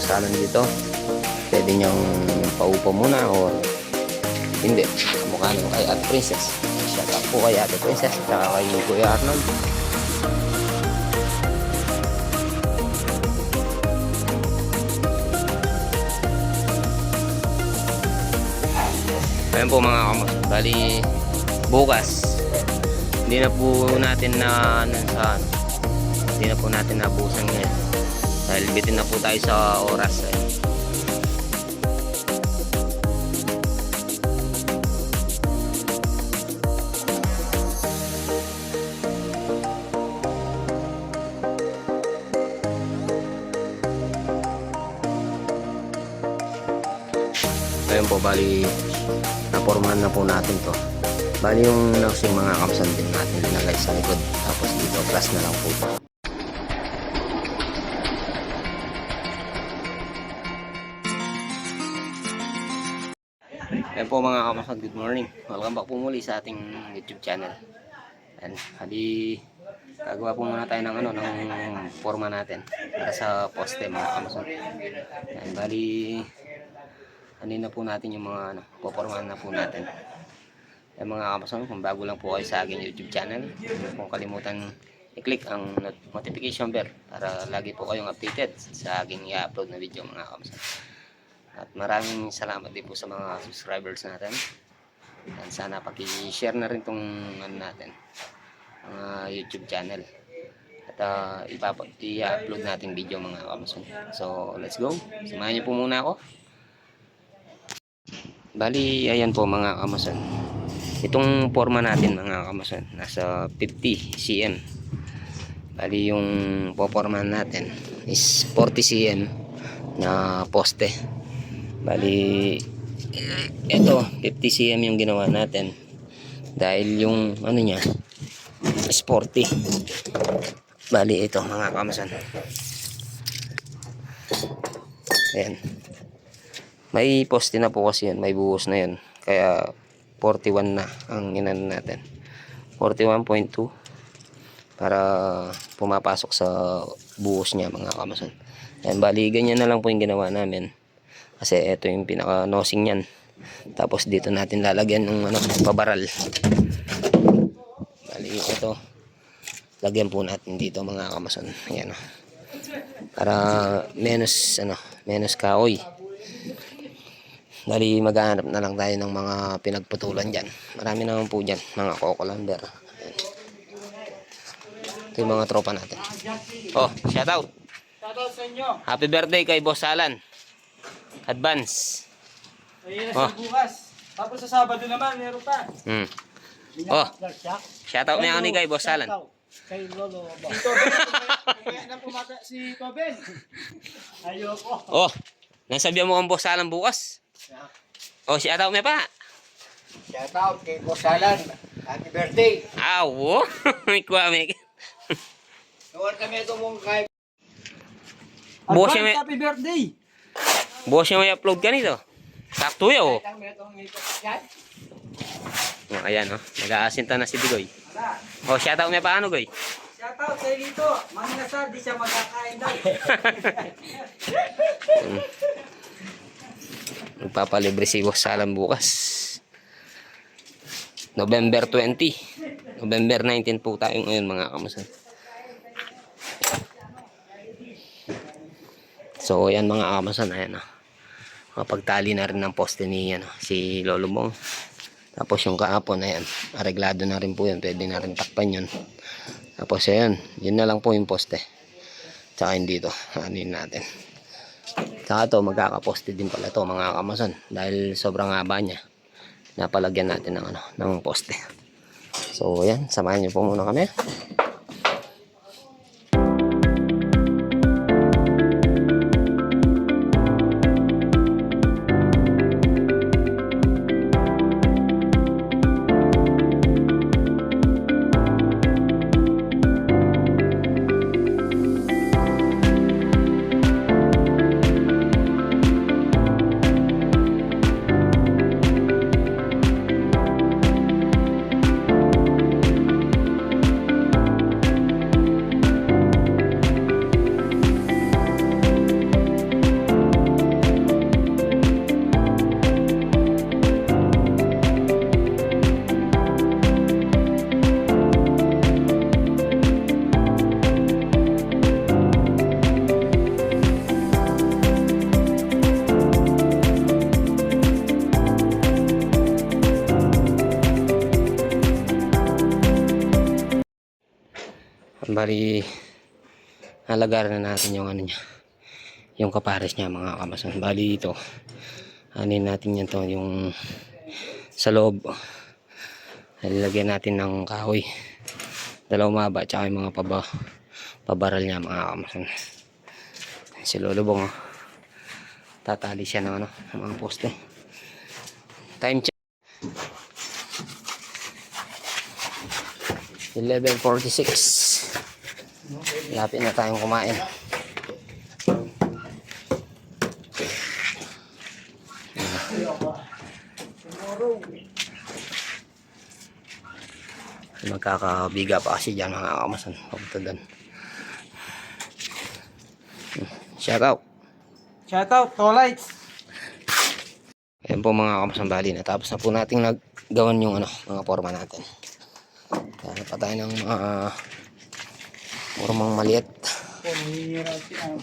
bosalan dito. Pwede nyong paupo muna o hindi. Mukha naman kay Ate Princess. Shout out po kay Ate Princess at kay Kuya Arnold. Ayan po mga kamos. Bali bukas hindi na po natin hindi na po natin nabusan ngayon dahil bitin na po tayo sa oras. Ayan po, bali napormahan na po natin to. Bali yung nausing mga kamsan din natin linagay sa likod. Tapos dito, glass na lang po ito. Ayan po mga kamsan, good morning. Welcome back po muli sa ating YouTube channel. Ayan, hali gagawa po muna tayo ng ng forma natin para sa poste mga kamsan. Ayan, bali na po natin yung mga popormahan na po natin. Mga kapason, kung bago lang po kayo sa aking YouTube channel, huwag pong kalimutan i-click ang notification bell para lagi po kayong updated sa aking i-upload na video mga kapason. At maraming salamat din po sa mga subscribers natin. And sana paki-share na rin tong natin, mga YouTube channel. At i-upload natin video mga kapason. So let's go, samahan niyo po muna ako. Bali, ayan po mga kamason. Itong forma natin mga kamason, nasa 50 cm. Bali, yung popormahan natin is 40 cm na poste. Bali, ito 50 cm yung ginawa natin. Dahil yung niya is 40. Bali, ito mga kamason. Ayan. May poste na po kasi yan, may buhos na yan. Kaya 41 na ang inan natin. 41.2 para pumapasok sa buhos niya mga kamason. Ayan, bali ganyan na lang po yung ginawa namin. Kasi ito yung pinaka nosing niyan. Tapos dito natin lalagyan ng pabaral. Bali ito. Lagyan po natin dito mga kamason. Ayan. Para menos kahoy. Dali maghahanap na lang tayo ng mga pinagputulan dyan. Marami naman po dyan, mga kokolander. Ito yung mga tropa natin. Oh, shout out. Shout out sa inyo. Happy birthday kay Boss Alan. Advance. Ayun sa bukas. Tapos sa Sabado naman, meron pa. Oh, shout out na kay Boss Alan. Kay Lolo. Si Toben. Kaya na pumata si Toben. Ayoko. Oh, nasabihan mo ang Boss Alan bukas. Oh, shout out mo pa. Shout out kay Boss Alan. Happy birthday. Awo. May kuwame. Tuwan kami ito mong kay Boss yung may happy birthday. Boss yung may upload ka nito. Sakto yun. Oh, ayan oh. Nag-aasinta na si Digoy. Oh, shout out mo pa Goy? Shout out kay Lito. Manginasal, di siya magkakain daw. Magpapalibre si Boss Alan bukas. November 20. November 19 po tayo ngayon mga kamasan. So ayan mga kamasan, ayan na. Mapagtali na rin ng poste ni si Lolo Bong. Tapos yung kaapon ayan, areglado na rin po yan. Pwede na rin takpan yun. Tapos ayan, yun na lang po yung poste. Tsaka yun dito, anin natin. Saka ito, magkakaposte din pala ito mga kamason. Dahil sobrang haba niya. Napalagyan natin ng poste. So, ayan. Samahan niyo po muna kami. Bali, halagaran na natin yung ano niya. Yung kapares niya mga kamason. Bali ito. Anin natin yan to. Yung sa loob. Lagyan natin ng kahoy. Dalawang maba. Tsaka yung mga pabaral niya mga kamason. Si Lolo Bong. Oh. Tatali siya ng ano, ng mga poste. Time check. 11:46. Lapit na tayong kumain. Magkakabiga pa kasi dyan mga kamason. Papunta doon. Shout out. Shout out, Tolites. Ayan po mga kamason, bali natapos na po nating naggawan yung ano, mga forma natin. Kaya pa tayo ng mga formang maliit. Nangingira siya.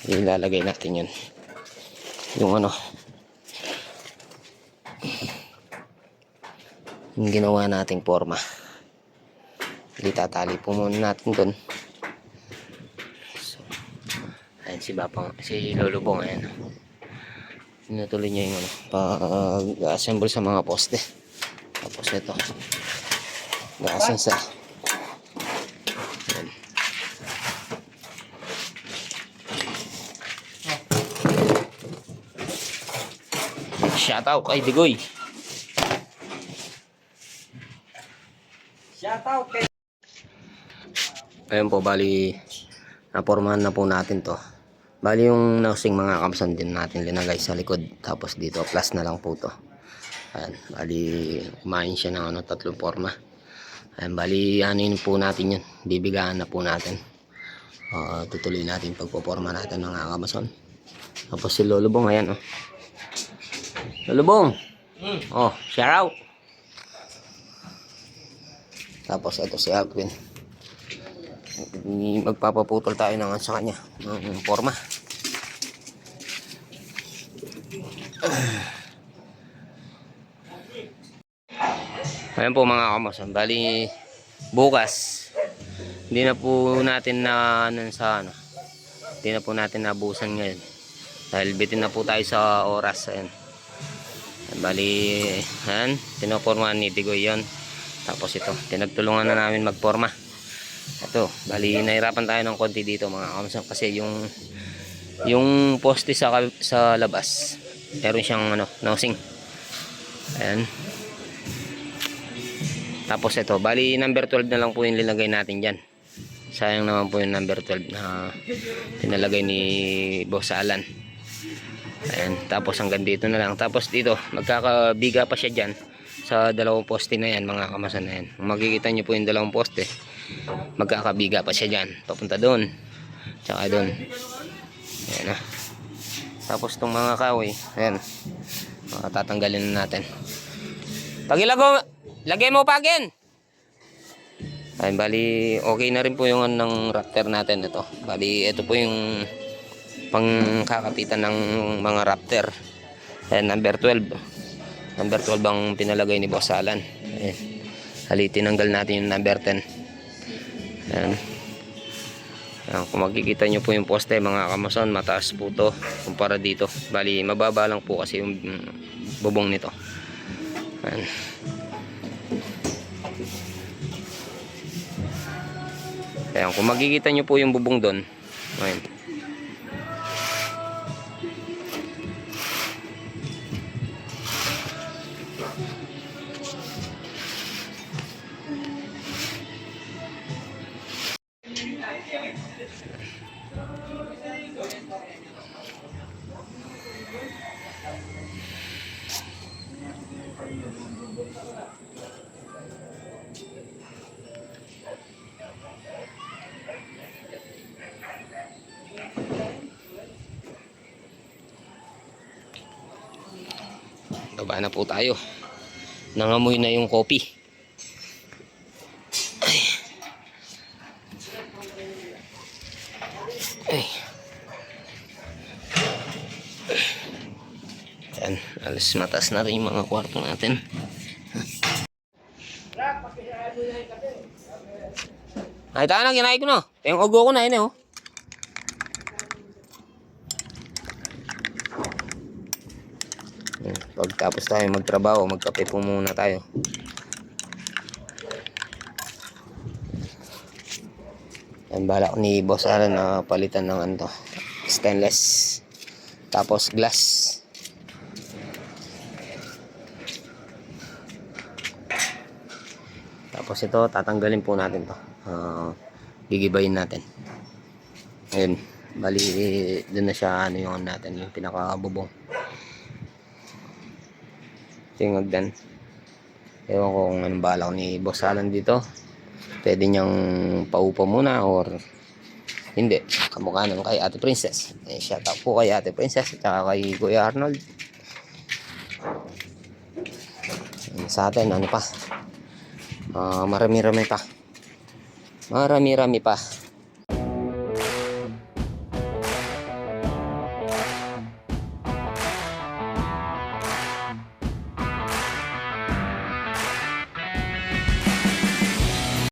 Ilalagay natin yun. Yung ano, yung ginawa nating forma. Itatali po muna natin dun. So, ayan si Bapang, si Lolo Bong, ayan. Tinutuloy niya yung ano, pag-assemble sa mga poste. Tapos ito, gaasan sa ayan. Shout out kay Digoy. Shout out kay... Ayun po, bali napormahan na po natin to. Bali yung nosing mga kamsan din natin linagay sa likod. Tapos dito plus na lang po to. Ayan, bali kumain siya ng ano, 3 forma. Ayan, bali anin po natin yun. Bibigaan na po natin. Tutuloy natin pagpoporma natin mga kamason. Tapos si Lolo Bong, ayan oh. Lolo Bong. Oh, shout out. Tapos ito si Alvin. Magpapaputol tayo ng sa kanya ng forma. Ayan po mga kamason, bali bukas hindi na po natin na hindi na po natin nabusan ngayon dahil bitin na po tayo sa oras. Ayan. Bali ayan, pinopormahan ni Tigoy yon. Tapos ito, tinagtulungan na namin magporma. Ito, bali nahirapan tayo ng konti dito mga kamason kasi yung poste sa labas meron siyang ano, nosing. Ayan. Tapos ito, bali number 12 na lang po yung linagay natin dyan. Sayang naman po yung number 12 na pinalagay ni Boss Alan. Ayan, tapos hanggang dito na lang. Tapos dito, magkakabiga pa siya dyan sa dalawang poste na yan mga kamason na yan. Kung makikita nyo po yung dalawang poste, magkakabiga pa siya dyan. Papunta doon, tsaka doon. Ayan na. Tapos itong mga kahoy, ayan, tatanggalin na natin. Pagilago, lagay mo pa again. Ayan, bali okay na rin po yung ng raptor natin ito. Bali ito po yung pangkakapitan ng mga raptor. Ayan, number 12. Number 12 ang pinalagay ni Boss Alan. Ayan. Hali, tinanggal natin yung number 10. Ayan. Ayan, kung makikita nyo po yung poste mga kamason, mataas po to kumpara dito. Bali mababa lang po kasi yung bubong nito. Ayan. Ayan, kung makikita nyo po yung bubong doon. Ayan. Baba na po tayo. Nangamoy na yung kopi. Ay. Ay. Halos mataas na rin yung mga kwarto natin. Ay, tayo na, kinain ko na. Yung ugo ko na yun, oh. Pagtapos tayo magtrabaho, magkape po muna tayo. Yan, balak ni Boss Alan na palitan ng ano to, stainless. Tapos glass. Tapos ito, tatanggalin po natin to. Gigibayin natin. Ayun, bali doon na siya ano yung natin, yung pinakabubong. Yung hagdan. Ewan ko kung anong balak ni Boss Alan dito. Pwede niyang paupa muna or hindi. Kamukha naman kay Ate Princess. Shout out po kay Ate Princess at saka kay Kuya Arnold. Sa atin, ano pa? Marami-rami pa. Marami-rami pa.